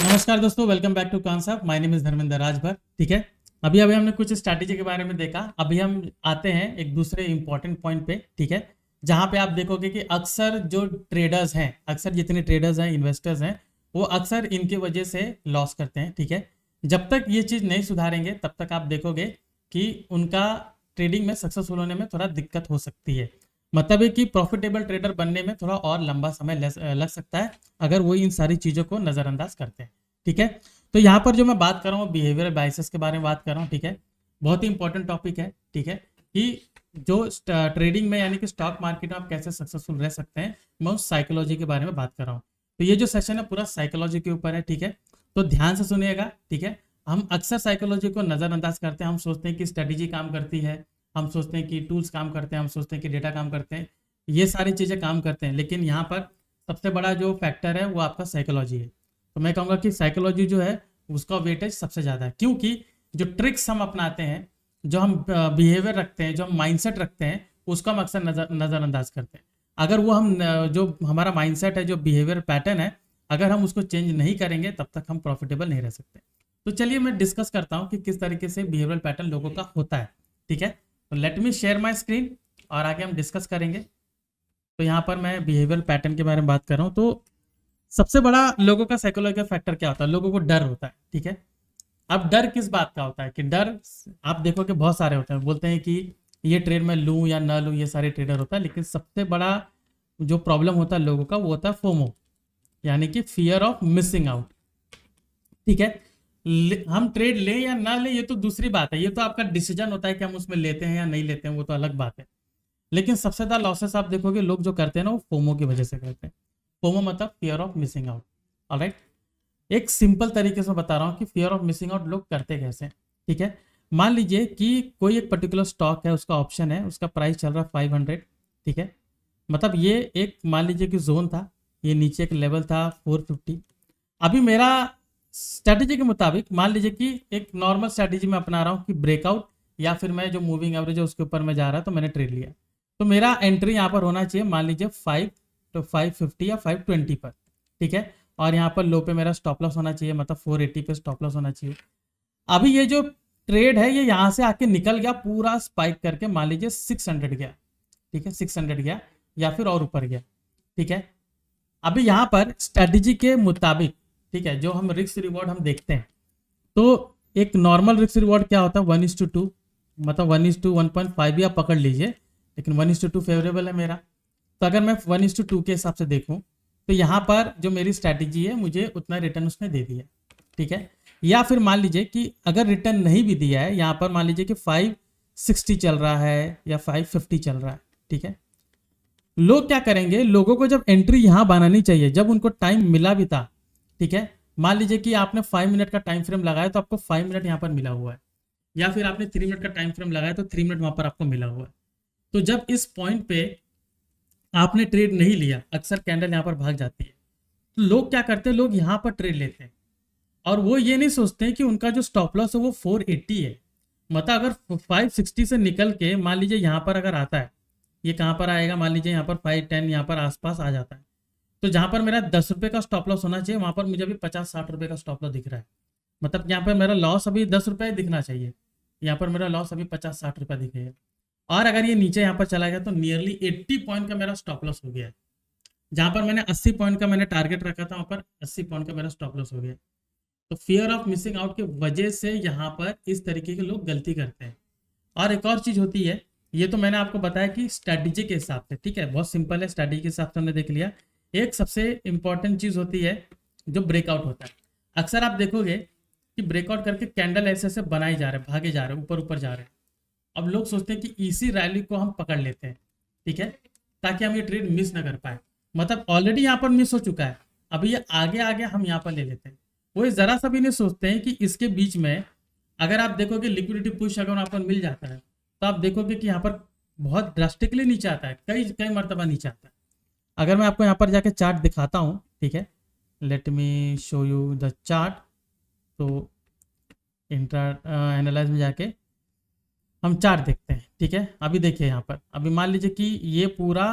नमस्कार दोस्तों, welcome back to concept. My name is Dharmendra Rajbhar. ठीक है, अभी अभी हमने कुछ स्ट्रैटेजी के बारे में देखा। अभी हम आते हैं एक दूसरे इंपॉर्टेंट पॉइंट पे। ठीक है, जहां पे आप देखोगे कि अक्सर जो ट्रेडर्स हैं, अक्सर जितने ट्रेडर्स हैं, इन्वेस्टर्स हैं, वो अक्सर इनकी वजह से लॉस करते हैं। ठीक है, जब तक ये चीज़ नहीं सुधारेंगे तब तक आप देखोगे कि उनका ट्रेडिंग में सक्सेसफुल होने में थोड़ा दिक्कत हो सकती है। मतलब है कि प्रॉफिटेबल ट्रेडर बनने में थोड़ा और लंबा समय लग सकता है अगर वो इन सारी चीज़ों को नज़रअंदाज करते हैं। ठीक है, तो यहाँ पर जो मैं बात कर रहा हूँ बिहेवियरल बाइसेस के बारे में बात कर रहा हूँ। ठीक है, बहुत ही इंपॉर्टेंट टॉपिक है। ठीक है, कि जो ट्रेडिंग में यानी कि स्टॉक मार्केट में आप कैसे सक्सेसफुल रह सकते हैं, मैं उस साइकोलॉजी के बारे में बात कर रहा हूँ। तो ये जो सेशन है पूरा साइकोलॉजी के ऊपर है। ठीक है, तो ध्यान से सुनिएगा। ठीक है, हम अक्सर साइकोलॉजी को नज़रअंदाज करते हैं। हम सोचते हैं कि स्ट्रेटेजी काम करती है, हम सोचते हैं कि टूल्स काम करते हैं, हम सोचते हैं कि डेटा काम करते हैं, ये सारी चीज़ें काम करते हैं। लेकिन यहाँ पर सबसे बड़ा जो फैक्टर है वो आपका साइकोलॉजी है। तो मैं कहूँगा कि साइकोलॉजी जो है उसका वेटेज सबसे ज़्यादा है, क्योंकि जो ट्रिक्स हम अपनाते हैं, जो हम बिहेवियर रखते हैं, जो हम माइंडसेट रखते हैं, उसको हम अक्सर नज़रअंदाज करते हैं। अगर वो हम जो हमारा माइंडसेट है, जो बिहेवियर पैटर्न है, अगर हम उसको चेंज नहीं करेंगे तब तक हम प्रॉफिटेबल नहीं रह सकते। तो चलिए मैं डिस्कस करता हूँ कि किस तरीके से बिहेवियरल पैटर्न लोगों का होता है। ठीक है, तो let me share my screen और आगे हम डिस्कस करेंगे। तो यहाँ पर मैं बिहेवियरल पैटर्न के बारे में बात कर रहा हूँ। तो सबसे बड़ा लोगों का साइकोलॉजिकल फैक्टर क्या होता है? लोगों को डर होता है। ठीक है, अब डर किस बात का होता है? कि डर आप देखो कि बहुत सारे होते हैं, बोलते हैं कि ये ट्रेड मैं लूं या ना लूं, ये सारे ट्रेडर होता है। लेकिन सबसे बड़ा जो प्रॉब्लम होता है लोगों का वो होता है फोमो, यानी कि फियर ऑफ मिसिंग आउट। ठीक है, हम ट्रेड लें या ना लें ये तो दूसरी बात है, ये तो आपका डिसीजन होता है कि हम उसमें लेते हैं या नहीं लेते हैं, वो तो अलग बात है। लेकिन सबसे ज्यादा लॉसेस आप देखोगे लोग जो करते हैं ना, वो फोमो की वजह से करते हैं। फोमो मतलब fear of missing out. Alright, एक सिंपल तरीके से बता रहा हूँ कि फियर ऑफ मिसिंग आउट लोग करते कैसे। ठीक है, मान लीजिए कि कोई एक पर्टिकुलर स्टॉक है, उसका ऑप्शन है, उसका प्राइस चल रहा है 500। ठीक है, मतलब ये एक मान लीजिए कि जोन था, ये नीचे एक लेवल था 450। अभी मेरा स्ट्रैटेजी के मुताबिक मान लीजिए कि एक नॉर्मल स्ट्रैटेजी में अपना रहा हूँ कि ब्रेकआउट या फिर मैं जो मूविंग एवरेज है उसके ऊपर मैं जा रहा तो मैंने ट्रेड लिया। तो मेरा एंट्री यहाँ पर होना चाहिए मान लीजिए 550 या 520 पर। ठीक है, और यहाँ पर लो पे मेरा स्टॉप लॉस होना चाहिए, मतलब 480 पे स्टॉप लॉस होना चाहिए। अभी ये जो ट्रेड है ये यहाँ से आके निकल गया, पूरा स्पाइक करके मान लीजिए 600 गया। ठीक है, 600 गया या फिर और ऊपर गया। ठीक है, अभी यहाँ पर स्ट्रेटेजी के मुताबिक, ठीक है, जो हम रिस्क रिवॉर्ड हम देखते हैं, तो एक नॉर्मल रिस्क रिवॉर्ड क्या होता है 1:2, मतलब 1:1.5 भी आप पकड़ लीजिए, लेकिन 1:2 फेवरेबल है मेरा। तो अगर मैं 1:2 के हिसाब से देखूं तो यहाँ पर जो मेरी स्ट्रैटेजी है मुझे उतना रिटर्न उसने दे दिया। ठीक है, या फिर मान लीजिए कि अगर रिटर्न नहीं भी दिया है, यहाँ पर मान लीजिए कि 560 चल रहा है या 550 चल रहा है। ठीक है, लोग क्या करेंगे, लोगों को जब एंट्री यहाँ बनानी चाहिए, जब उनको टाइम मिला भी था, ठीक है, मान लीजिए कि आपने 5 मिनट का टाइम फ्रेम लगाया तो आपको 5 मिनट यहाँ पर मिला हुआ है, या फिर आपने 3 मिनट का टाइम फ्रेम लगाया तो 3 मिनट वहां पर आपको मिला हुआ है। तो जब इस पॉइंट पे आपने ट्रेड नहीं लिया, अक्सर कैंडल यहाँ पर भाग जाती है, तो लोग क्या करते हैं, लोग यहाँ पर ट्रेड लेते हैं और वो ये नहीं सोचते हैं कि उनका जो स्टॉप लॉस है वो 480 है। मतलब अगर 560 से निकल के मान लीजिए यहाँ पर अगर आता है, ये कहाँ पर आएगा, मान लीजिए यहाँ पर 510 यहाँ पर आसपास आ जाता है, तो जहाँ पर मेरा 10 रुपये का स्टॉप लॉस होना चाहिए वहाँ पर मुझे अभी 50-60 रुपये का स्टॉप लॉस दिख रहा है। मतलब यहाँ पर मेरा लॉस अभी 10 रुपये दिखना चाहिए, यहाँ पर मेरा लॉस अभी 50-60 रुपये दिखेगा। और अगर ये नीचे यहाँ पर चला गया तो नियरली 80 पॉइंट का मेरा स्टॉप लॉस हो गया है। जहाँ पर मैंने 80 पॉइंट का मैंने टारगेट रखा था वहाँ पर 80 पॉइंट का मेरा स्टॉप लॉस हो गया। तो फियर ऑफ मिसिंग आउट की वजह से यहाँ पर इस तरीके के लोग गलती करते हैं। और एक और चीज होती है, ये तो मैंने आपको बताया कि स्ट्रैटेजी के हिसाब से, ठीक है, बहुत सिंपल है, स्ट्रैटेजी के हिसाब से हमने देख लिया। एक सबसे इंपॉर्टेंट चीज होती है जो ब्रेकआउट होता है। अक्सर आप देखोगे कि ब्रेकआउट करके कैंडल ऐसे ऐसे बनाए जा रहे हैं, भागे जा रहे हैं, ऊपर ऊपर जा रहे हैं। अब लोग सोचते हैं कि इसी रैली को हम पकड़ लेते हैं, ठीक है, ताकि हम ये ट्रेड मिस ना कर पाए। मतलब ऑलरेडी यहाँ पर मिस हो चुका है, अभी ये आगे आगे हम यहाँ पर ले लेते हैं। वो जरा सा भी नहीं सोचते हैं कि इसके बीच में अगर आप देखोगे लिक्विडिटी पुश अगर वहाँ पर मिल जाता है तो आप देखोगे कि यहाँ पर बहुत ड्रास्टिकली नीचे आता है, कई कई मरतबा नीचे आता है। अगर मैं आपको यहाँ पर जाके चार्ट दिखाता हूँ, ठीक है, let me show you the chart. तो इंट्रा एनालाइज में जाके हम चार्ट देखते हैं। ठीक है, अभी देखिए यहाँ पर, अभी मान लीजिए कि ये पूरा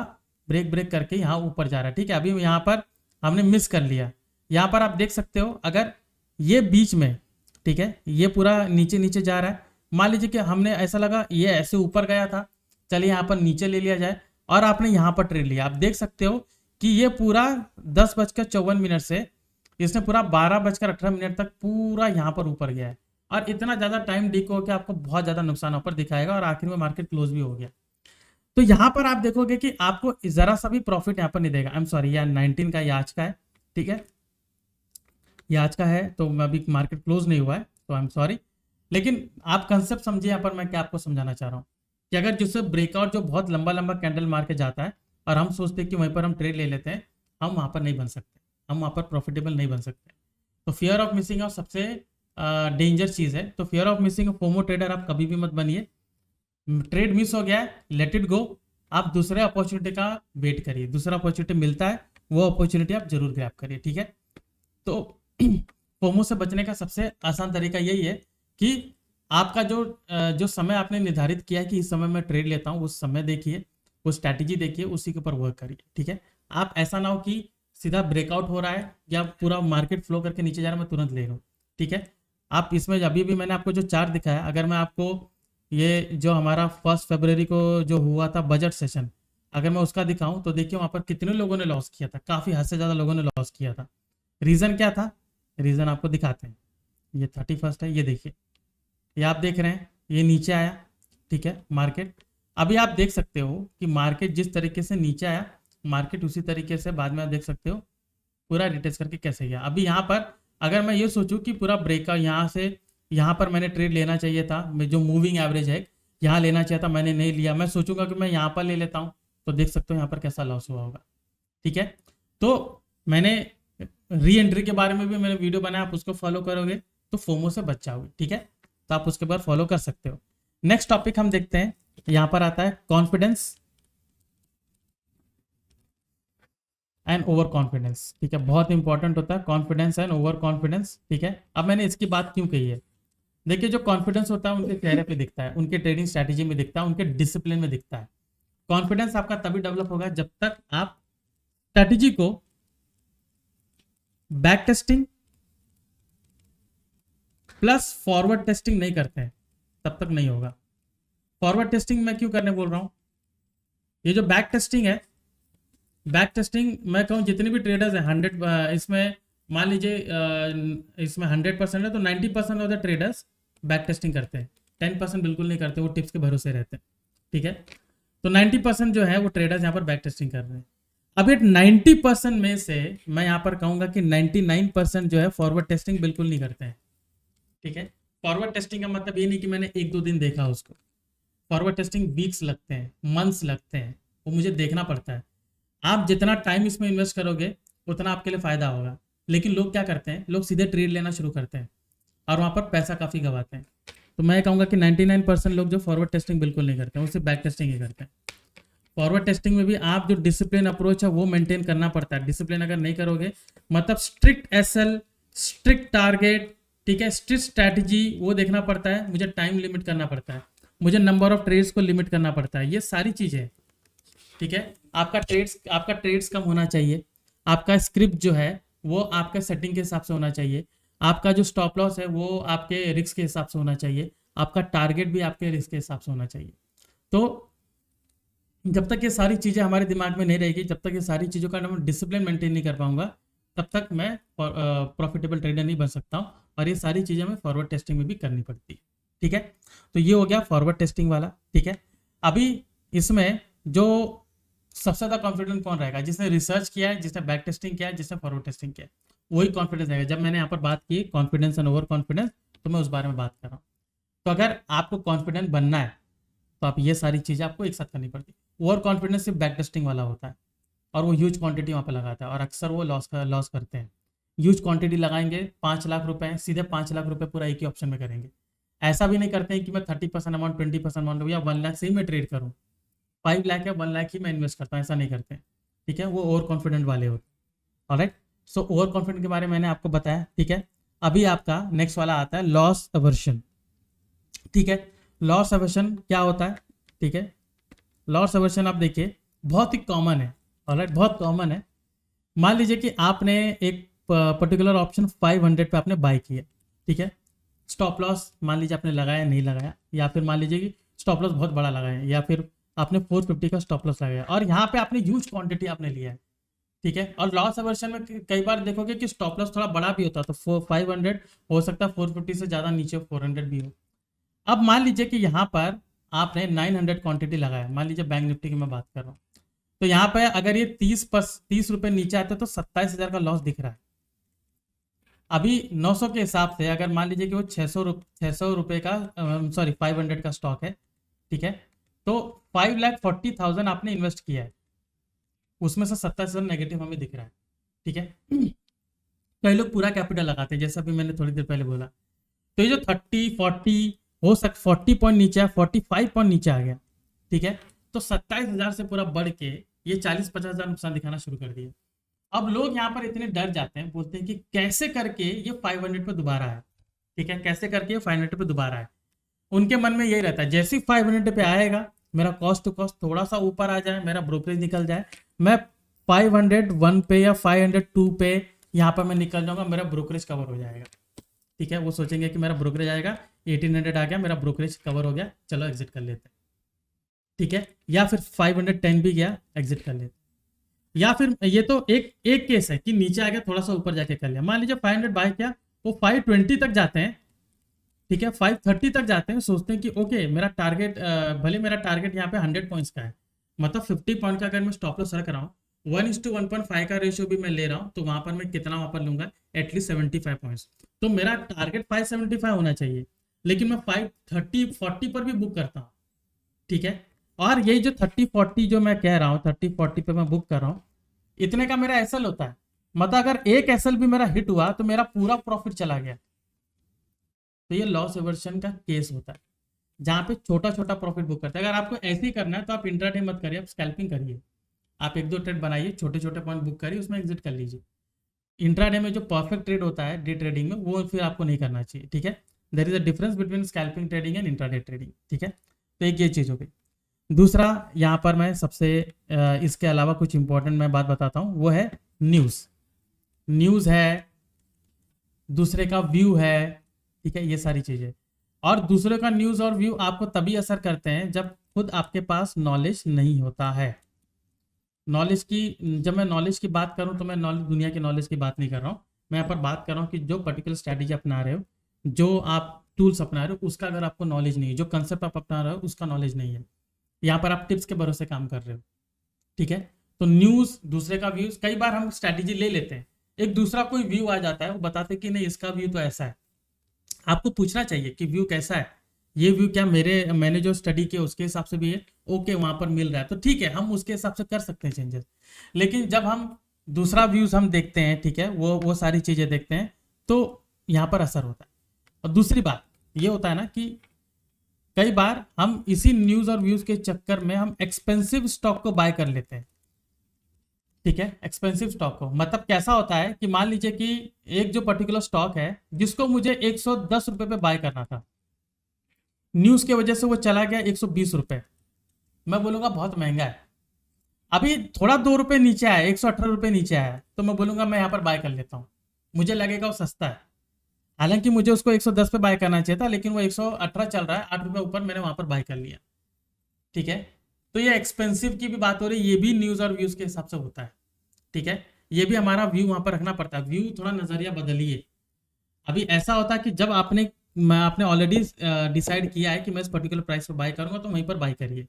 ब्रेक करके यहाँ ऊपर जा रहा है। ठीक है, अभी यहाँ पर हमने मिस कर लिया। यहाँ पर आप देख सकते हो, अगर ये बीच में, ठीक है, ये पूरा नीचे नीचे जा रहा है। मान लीजिए कि हमने ऐसा लगा ये ऐसे ऊपर गया था, चलिए यहाँ पर नीचे ले लिया जाए, और आपने यहाँ पर ट्रेड लिया। आप देख सकते हो कि ये पूरा 10:54 से इसने पूरा 12:18 तक पूरा यहाँ पर ऊपर गया है, और इतना ज़्यादा टाइम डिको होकर आपको बहुत ज़्यादा नुकसान ऊपर दिखाएगा, और आखिर में मार्केट क्लोज भी हो गया। तो यहाँ पर आप देखोगे कि आपको जरा सा भी प्रॉफिट यहाँ पर नहीं देगा। आई एम सॉरी, यार 19 का ये आज का है, ठीक है, ये आज का है, तो अभी मार्केट क्लोज नहीं हुआ है, तो आई एम सॉरी। लेकिन आप कंसेप्ट समझिए यहाँ पर मैं क्या आपको समझाना चाह रहा हूँ कि अगर जिससे ब्रेकआउट जो बहुत लंबा लंबा कैंडल मार के जाता है और हम सोचते हैं कि वहीं पर हम ट्रेड ले लेते हैं, हम वहाँ पर नहीं बन सकते, हम वहाँ पर प्रॉफिटेबल नहीं बन सकते। तो फियर ऑफ मिसिंग आउट सबसे डेंजर चीज़ है। तो fear of missing FOMO trader आप कभी भी मत बनिए। ट्रेड मिस हो गया है, लेट इट गो, आप दूसरे अपॉर्चुनिटी का वेट करिए, दूसरा अपॉर्चुनिटी मिलता है वो अपॉर्चुनिटी आप जरूर ग्रैब करिए, ठीक है। तो फोमो से बचने का सबसे आसान तरीका यही है कि आपका जो समय आपने निर्धारित किया है कि इस समय मैं ट्रेड लेता हूँ, उस समय देखिए, वो स्ट्रैटेजी देखिए, उसी के ऊपर वर्क करिए, ठीक है। आप ऐसा ना हो कि सीधा ब्रेकआउट हो रहा है या पूरा मार्केट फ्लो करके नीचे जा रहा है, मैं तुरंत ले लूँ, ठीक है। आप इसमें अभी भी मैंने आपको जो चार्ट दिखाया, अगर मैं आपको ये जो हमारा 1 फरवरी को जो हुआ था बजट सेशन, अगर मैं उसका दिखाऊं तो देखिए वहाँ पर कितने लोगों ने लॉस किया था, काफ़ी हद से ज़्यादा लोगों ने लॉस किया था। रीज़न क्या था, रीज़न आपको दिखाते हैं। ये 31 है, ये देखिए, ये आप देख रहे हैं, ये नीचे आया, ठीक है मार्केट। अभी आप देख सकते हो कि मार्केट जिस तरीके से नीचे आया, मार्केट उसी तरीके से बाद में आप देख सकते हो पूरा रिटेस्ट करके कैसे गया। अभी यहाँ पर अगर मैं ये सोचूं कि पूरा ब्रेकआउट यहाँ से यहाँ पर मैंने ट्रेड लेना चाहिए था, मैं जो मूविंग एवरेज है यहाँ लेना चाहिए था, मैंने नहीं लिया, मैं सोचूंगा कि मैं यहाँ पर ले लेता हूँ, तो देख सकते हो यहाँ पर कैसा लॉस हुआ होगा, ठीक है। तो मैंने री एंट्री के बारे में भी मैंने वीडियो बनाया, आप उसको फॉलो करोगे तो फोमो से बच जाओगे, ठीक है। तो आप उसके बाद फॉलो कर सकते हो। नेक्स्ट टॉपिक हम देखते हैं, यहाँ पर आता है कॉन्फिडेंस एंड ओवर कॉन्फिडेंस, ठीक है। बहुत इंपॉर्टेंट होता है कॉन्फिडेंस एंड ओवर कॉन्फिडेंस, ठीक है। अब मैंने इसकी बात क्यों कही है, देखिए जो कॉन्फिडेंस होता है उनके चेहरे पे दिखता है, उनके ट्रेडिंग स्ट्रैटेजी में दिखता है, उनके डिसिप्लिन में दिखता है। कॉन्फिडेंस आपका तभी डेवलप होगा जब तक आप स्ट्रैटेजी को back testing plus forward testing नहीं करते हैं, तब तक नहीं होगा। फॉरवर्ड टेस्टिंग मैं क्यों करने बोल रहा हूं, ये जो बैक टेस्टिंग है, बैक टेस्टिंग मैं कहूँ जितने भी ट्रेडर्स हैं 100 इसमें मान लीजिए इसमें 100% है तो 90% of the traders back testing करते हैं, 10% बिल्कुल नहीं करते, वो टिप्स के भरोसे रहते हैं, ठीक है। तो 90% जो है वो ट्रेडर्स यहाँ पर बैक टेस्टिंग कर रहे हैं। अब ये 90% में से मैं यहाँ पर कहूँगा कि 99% जो है फॉरवर्ड टेस्टिंग बिल्कुल नहीं करते हैं, ठीक है। फॉरवर्ड टेस्टिंग का मतलब ये नहीं कि मैंने 1-2 दिन देखा उसको, फॉरवर्ड टेस्टिंग वीक्स लगते हैं, मंथ्स लगते हैं, वो मुझे देखना पड़ता है। आप जितना टाइम इसमें इन्वेस्ट करोगे उतना आपके लिए फ़ायदा होगा। लेकिन लोग क्या करते हैं, लोग सीधे ट्रेड लेना शुरू करते हैं और वहाँ पर पैसा काफ़ी गंवाते हैं। तो मैं कहूँगा कि 99% लोग जो फॉरवर्ड टेस्टिंग बिल्कुल नहीं करते हैं, वो सिर्फ बैक टेस्टिंग ही करते हैं। फॉरवर्ड टेस्टिंग में भी आप जो डिसिप्लिन अप्रोच है वो मेंटेन करना पड़ता है। डिसिप्लिन अगर नहीं करोगे, मतलब स्ट्रिक्ट एसएल, स्ट्रिक्ट टारगेट, ठीक है, स्ट्रिक्ट स्ट्रैटेजी, वो देखना पड़ता है, मुझे टाइम लिमिट करना पड़ता है, मुझे नंबर ऑफ ट्रेड्स को लिमिट करना पड़ता है, ये सारी चीज़ें, ठीक है। आपका ट्रेड्स कम होना चाहिए, आपका स्क्रिप्ट जो है वो आपके सेटिंग के हिसाब से होना चाहिए, आपका जो स्टॉप लॉस है वो आपके रिस्क के हिसाब से होना चाहिए, आपका टारगेट भी आपके रिस्क के हिसाब से होना चाहिए। तो जब तक ये सारी चीज़ें हमारे दिमाग में नहीं रहेगी, जब तक ये सारी चीज़ों का मैं डिसिप्लिन मेंटेन नहीं कर पाऊंगा, तब तक मैं प्रॉफिटेबल ट्रेडर नहीं बन सकता हूँ। और ये सारी चीज़ें हमें फॉरवर्ड टेस्टिंग में भी करनी पड़ती है, ठीक है। तो ये हो गया फॉरवर्ड टेस्टिंग वाला, ठीक है। अभी इसमें जो सबसे ज़्यादा कॉन्फिडेंट कौन रहेगा, जिसने रिसर्च किया है, जिसने बैक टेस्टिंग किया है, जिसने फॉरवर्ड टेस्टिंग किया है, वही कॉन्फिडेंस रहेगा। जब मैंने यहाँ पर बात की कॉन्फिडेंस एंड ओवर कॉन्फिडेंस, तो मैं उस बारे में बात कर रहा हूँ। तो अगर आपको कॉन्फिडेंट बनना है तो आप ये सारी चीज़ें आपको एक साथ करनी पड़ती है। ओवर कॉन्फिडेंस सिर्फ बैक टेस्टिंग वाला होता है और वो ह्यूज क्वांटिटी वहाँ पे लगाता है, और अक्सर वो लॉस करते हैं। ह्यूज क्वांटिटी लगाएंगे, 5 लाख रुपए, सीधे 5 लाख रुपए पूरा एक ही ऑप्शन में करेंगे। ऐसा भी नहीं करते हैं कि मैं 30% अमाउंट, 20% अमाउंट या 1 लाख से ही मैं ट्रेड करूँ, 5 लाख या 1 लाख ही मैं इन्वेस्ट करता हूँ, ऐसा नहीं करते हैं, ठीक है। वो ओवर कॉन्फिडेंट वाले होते हैं। ऑलराइट, सो ओवर कॉन्फिडेंट के बारे में मैंने आपको बताया, ठीक है। अभी आपका नेक्स्ट वाला आता है लॉस अवर्शन, ठीक है। लॉस अवर्शन क्या होता है, ठीक है। लॉस अवर्शन आप देखिए बहुत ही कॉमन है, ऑलराइट, बहुत कॉमन है। मान लीजिए कि आपने एक पर्टिकुलर ऑप्शन 500 पे आपने बाय किया, ठीक है। स्टॉप लॉस मान लीजिए आपने लगाया नहीं लगाया, या फिर मान लीजिए कि स्टॉप लॉस बहुत बड़ा लगाया, या फिर आपने 450 का स्टॉप लॉस लगाया और यहाँ पे आपने ह्यूज क्वांटिटी आपने लिया है, ठीक है। और लॉस अवर्शन में कई बार देखोगे कि स्टॉप लॉस थोड़ा बड़ा भी होता है, तो 500 हो सकता है 450 से ज़्यादा नीचे 400 भी हो। अब मान लीजिए कि यहाँ पर आपने 900 क्वांटिटी लगाया, मान लीजिए बैंक निफ्टी की मैं बात कर रहा हूँ, तो यहाँ पे अगर ये 30 रुपए नीचे आते तो 27,000 का लॉस दिख रहा है। अभी 900 के हिसाब से अगर मान लीजिए कि वो 600 रुपए का, सॉरी 500 का स्टॉक है, ठीक है, तो 5,40,000 आपने इन्वेस्ट किया है, उसमें से 27,000 नेगेटिव हमें दिख रहा है, ठीक है। कई लोग पूरा कैपिटल लगाते हैं, जैसा भी मैंने थोड़ी देर पहले बोला। तो ये जो 30-40 हो सक 40 पॉइंट नीचे, 45 पॉइंट नीचे आ गया, ठीक है, तो 27,000 से पूरा बढ़ के ये 40-50,000 नुकसान दिखाना शुरू कर दिया। अब लोग यहाँ पर इतने डर जाते हैं, बोलते हैं कि कैसे करके ये 500 पे दोबारा है, ठीक है, कैसे करके ये 500 पे दोबारा है। उनके मन में यही रहता है, जैसे ही 500 पे आएगा मेरा कॉस्ट टू कॉस्ट थोड़ा सा ऊपर आ जाए, मेरा ब्रोकरेज निकल जाए, मैं 501 पे या 502 पे यहाँ पर मैं निकल जाऊंगा, मेरा ब्रोकरेज कवर हो जाएगा, ठीक है। वो सोचेंगे कि मेरा ब्रोकरेज आएगा, 1800 आ गया, मेरा ब्रोकरेज कवर हो गया, चलो एग्जिट कर लेते हैं, ठीक है। या फिर 510 भी गया, एग्जिट कर लेते हैं। या फिर ये तो एक केस है कि नीचे आ गया, थोड़ा सा ऊपर जाके कर लिया, मान लीजिए 500 बाय किया, वो 520 तक जाते हैं, ठीक है, 530 तक जाते हैं, सोचते हैं कि ओके मेरा टारगेट, भले मेरा टारगेट यहाँ पे 100 पॉइंट्स का है, मतलब 50 पॉइंट का अगर मैं स्टॉप लॉस रख रहा हूँ, 1:1.5 का रेशियो भी मैं ले रहा हूँ, तो वहां पर मैं कितना वहां पर लूंगा, एटलीस्ट 75 पॉइंट्स। तो मेरा टारगेट 575 होना चाहिए, लेकिन मैं 530-40 पर भी बुक करता हूँ, ठीक है। और यही जो 30-40 जो मैं कह रहा हूँ, 30-40 पे मैं बुक कर रहा हूँ, इतने का मेरा एसएल होता है, मतलब अगर एक एसएल भी मेरा हिट हुआ तो मेरा पूरा प्रॉफिट चला गया। तो ये लॉस एवर्शन का केस होता है, जहां पे छोटा छोटा प्रॉफिट बुक करते हैं। अगर आपको ऐसे ही करना है तो आप इंट्राडे मत करिए, आप स्कैल्पिंग करिए, आप 1-2 ट्रेड बनाइए, छोटे छोटे पॉइंट बुक करिए, उसमें एग्जिट कर लीजिए। इंट्राडे में जो परफेक्ट ट्रेड होता है डे ट्रेडिंग में, वो फिर आपको नहीं करना चाहिए, ठीक है। There is a difference between scalping trading and intraday trading, ठीक है। तो एक ये चीज़ हो गई। दूसरा यहाँ पर मैं सबसे इसके अलावा कुछ इंपॉर्टेंट मैं बात बताता हूँ, वो है न्यूज़ है, दूसरे का व्यू है, ठीक है, ये सारी चीज़ें। और दूसरे का न्यूज़ और व्यू आपको तभी असर करते हैं जब खुद आपके पास नॉलेज नहीं होता है। नॉलेज की, जब मैं नॉलेज की बात करूं तो मैं नॉलेज, दुनिया की नॉलेज की बात नहीं कर रहा हूं, मैं यहाँ पर बात कर रहा हूं कि जो पर्टिकुलर स्ट्रैटेजी अपना रहे हो, जो आप टूल्स अपना रहे हो, उसका अगर आपको नॉलेज नहीं है, जो कंसेप्ट आप अपना रहे हो उसका नॉलेज नहीं है, यहाँ पर आप टिप्स के भरोसे काम कर रहे हो, ठीक है। तो न्यूज़, दूसरे का व्यूज, कई बार हम स्ट्रैटेजी ले लेते हैं, एक दूसरा कोई व्यू आ जाता है, वो बताते कि नहीं इसका व्यू तो ऐसा है, आपको पूछना चाहिए कि व्यू कैसा है, ये व्यू क्या मैंने जो स्टडी किया उसके हिसाब से भी है, ओके वहां पर मिल रहा है तो ठीक है, हम उसके हिसाब से कर सकते हैं चेंजेस। लेकिन जब हम दूसरा व्यूज हम देखते हैं, ठीक है, वो सारी चीजें देखते हैं, तो यहाँ पर असर होता है। और दूसरी बात ये होता है ना कि कई बार हम इसी न्यूज और व्यूज के चक्कर में हम एक्सपेंसिव स्टॉक को बाय कर लेते हैं, ठीक है। एक्सपेंसिव स्टॉक को मतलब कैसा होता है कि मान लीजिए कि एक जो पर्टिकुलर स्टॉक है जिसको मुझे 110 रुपए पे बाय करना था, न्यूज की वजह से वो चला गया 120 रुपए, मैं बोलूंगा बहुत महंगा है। अभी थोड़ा 2 रुपए नीचे आया, 118 रुपए नीचे आया, तो मैं बोलूंगा मैं यहाँ पर बाय कर लेता हूँ, मुझे लगेगा वो सस्ता है। हालांकि मुझे उसको 110 पे बाय करना चाहिए था, लेकिन वो 118 चल रहा है, 8 रुपए ऊपर मैंने वहां पर बाय कर लिया, ठीक है। तो ये एक्सपेंसिव की भी बात हो रही है, ये भी न्यूज और व्यूज के हिसाब से होता है, ठीक है। ये भी हमारा व्यू वहां पर रखना पड़ता है, व्यू थोड़ा नजरिया बदलिए। अभी ऐसा होता है कि जब आपने ऑलरेडी डिसाइड किया है कि मैं इस पर्टिकुलर प्राइस पर बाय करूंगा, तो वहीं पर बाय करिए,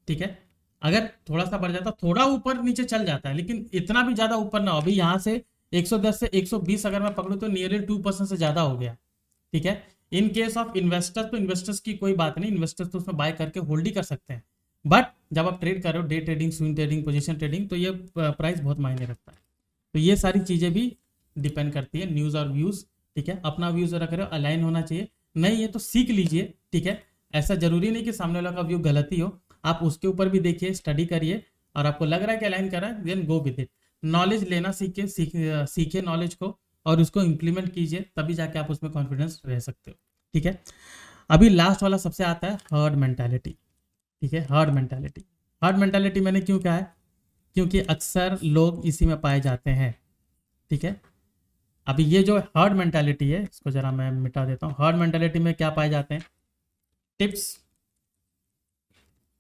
ठीक है। अगर थोड़ा सा बढ़ जाता, थोड़ा ऊपर नीचे चल जाता है, लेकिन इतना भी ज्यादा ऊपर ना हो। अभी यहाँ से 110 से 120 अगर मैं पकड़ूं तो नियरली 2% से ज्यादा हो गया, ठीक है। इन केस ऑफ इन्वेस्टर्स तो इन्वेस्टर्स की कोई बात नहीं, इन्वेस्टर्स तो उसमें बाय करके होल्ड ही कर सकते हैं, बट जब आप ट्रेड कर रहे हो, day trading, swing trading, position trading, तो ये प्राइस बहुत मायने रखता है। तो ये सारी चीजें भी डिपेंड करती है न्यूज और व्यूज, ठीक है। अपना व्यूज रख रहे हो, अलाइन होना चाहिए, नहीं है तो सीख लीजिए, ठीक है। ऐसा जरूरी नहीं कि सामने वाला का व्यू गलत ही हो, आप उसके ऊपर भी देखिए, स्टडी करिए, और आपको लग रहा है कि अलाइन कर रहा है, then go with it. Knowledge लेना सीखे नॉलेज को, और उसको इम्प्लीमेंट कीजिए, तभी जाके आप उसमें कॉन्फिडेंस रह सकते हो, ठीक है। अभी लास्ट वाला सबसे आता है हर्ड मेंटालिटी, ठीक है। हर्ड मेंटालिटी मैंने क्यों कहा है, क्योंकि अक्सर लोग इसी में पाए जाते हैं, ठीक है। अभी ये जो हर्ड मेंटालिटी है, इसको जरा मैं मिटा देता हूँ। हर्ड मेंटालिटी में क्या पाए जाते हैं? टिप्स,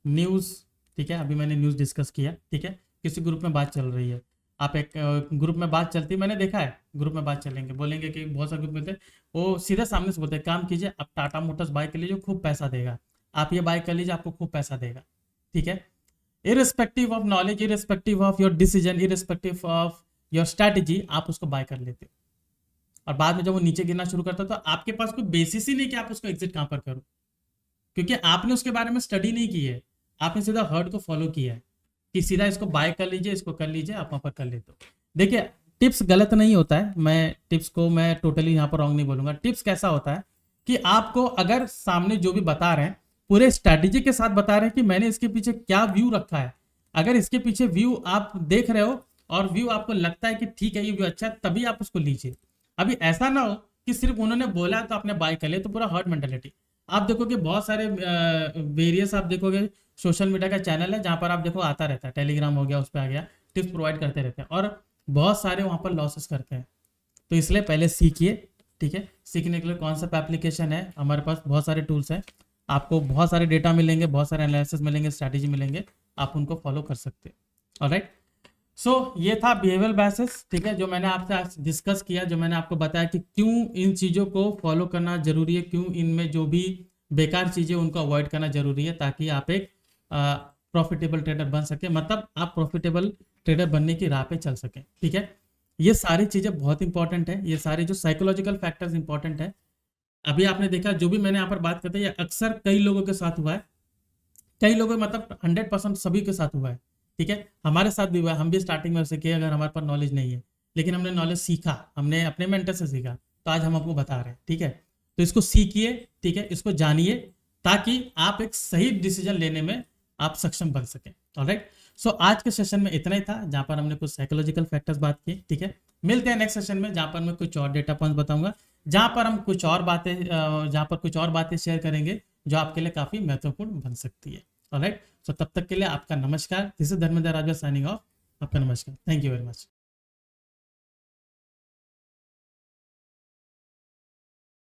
न्यूज़, ठीक है, अभी मैंने न्यूज़ डिस्कस किया, ठीक है। किसी ग्रुप में बात चल रही है, आप एक ग्रुप में बात चलती है, मैंने देखा है ग्रुप में बात चलेंगे, बोलेंगे कि बहुत सारे ग्रुप में थे, वो सीधे सामने से बोलते हैं काम कीजिए, आप टाटा मोटर्स बाय कर लीजिए, खूब पैसा देगा, आप ये बाय कर लीजिए, आपको खूब पैसा देगा, ठीक है। Irrespective of knowledge, irrespective of your decision, irrespective of your strategy, आप उसको बाय कर लेते हो। और बाद में जब वो नीचे गिरना शुरू करता है तो आपके पास कोई बेसिस ही नहीं कि आप उसको एग्जिट कहां पर करो, क्योंकि आपने उसके बारे में स्टडी नहीं की है, आपने सीधा हर्ट को फॉलो किया है कि सीधा इसको बाय कर लीजिए, इसको कर लीजिए, आप वहां पर कर लेते हो। देखिए टिप्स गलत नहीं होता है, मैं टिप्स को मैं टोटली यहाँ पर रॉन्ग नहीं बोलूंगा। टिप्स कैसा होता है कि आपको अगर सामने जो भी बता रहे हैं पूरे स्ट्रैटेजी के साथ बता रहे हैं कि मैंने इसके पीछे क्या व्यू रखा है, अगर इसके पीछे व्यू आप देख रहे हो और व्यू आपको लगता है कि ठीक है ये व्यू अच्छा है, तभी आप उसको लीजिए। अभी ऐसा ना हो कि सिर्फ उन्होंने बोला तो आपने बाय कर लिया, तो पूरा हर्ट मेंटेलिटी। आप देखोगे बहुत सारे वेरियस आप देखोगे सोशल मीडिया का चैनल है जहां पर आप देखो आता रहता है, टेलीग्राम हो गया, उस पर आ गया, टिप्स प्रोवाइड करते रहते हैं और बहुत सारे वहां पर लॉसेस करते हैं। तो इसलिए पहले सीखिए, ठीक है। सीखने के लिए कौन सा एप्लीकेशन है, हमारे पास बहुत सारे टूल्स हैं, आपको बहुत सारे डेटा मिलेंगे, बहुत सारे एनालिसिस मिलेंगे, स्ट्रैटेजी मिलेंगे, आप उनको फॉलो कर सकते हैं। ऑलराइट, सो ये था बिहेवियरल बायसेस, ठीक है, जो मैंने आपसे आज डिस्कस किया, जो मैंने आपको बताया कि क्यों इन चीज़ों को फॉलो करना जरूरी है, क्यों इनमें जो भी बेकार चीज़ें उनको अवॉइड करना जरूरी है, ताकि आप एक प्रॉफिटेबल ट्रेडर बन सके, मतलब आप प्रॉफिटेबल ट्रेडर बनने की राह पे चल सके, ठीक है। ये सारी चीज़ें बहुत इंपॉर्टेंट है, ये सारे जो साइकोलॉजिकल फैक्टर्स इंपॉर्टेंट है। अभी आपने देखा जो भी मैंने यहाँ पर बात करते हैं अक्सर कई लोगों के साथ हुआ है, कई लोगों मतलब 100% सभी के साथ हुआ है, ठीक है। हमारे साथ भी हुआ है, हम भी स्टार्टिंग में उसे किए अगर हमारे पास नॉलेज नहीं है, लेकिन हमने नॉलेज सीखा, हमने अपने मेंटर से सीखा, तो आज हम आपको बता रहे हैं, ठीक है। तो इसको सीखिए, ठीक है, इसको जानिए, ताकि आप एक सही डिसीजन लेने में आप सक्षम बन सकें। ऑलराइट, सो आज के सेशन में इतना ही था, जहां पर हमने कुछ साइकोलॉजिकल फैक्टर्स बात की, ठीक है। मिलते हैं नेक्स्ट सेशन में, जहां पर मैं कुछ और डेटा पॉइंट्स बताऊंगा, जहां पर हम कुछ और बातें जहां पर कुछ और बातें शेयर करेंगे जो आपके लिए काफी महत्वपूर्ण बन सकती है। ऑलराइट, सो तब तक के लिए आपका नमस्कार। This is Dharmendra Raja signing off. आपका नमस्कार, थैंक यू वेरी मच।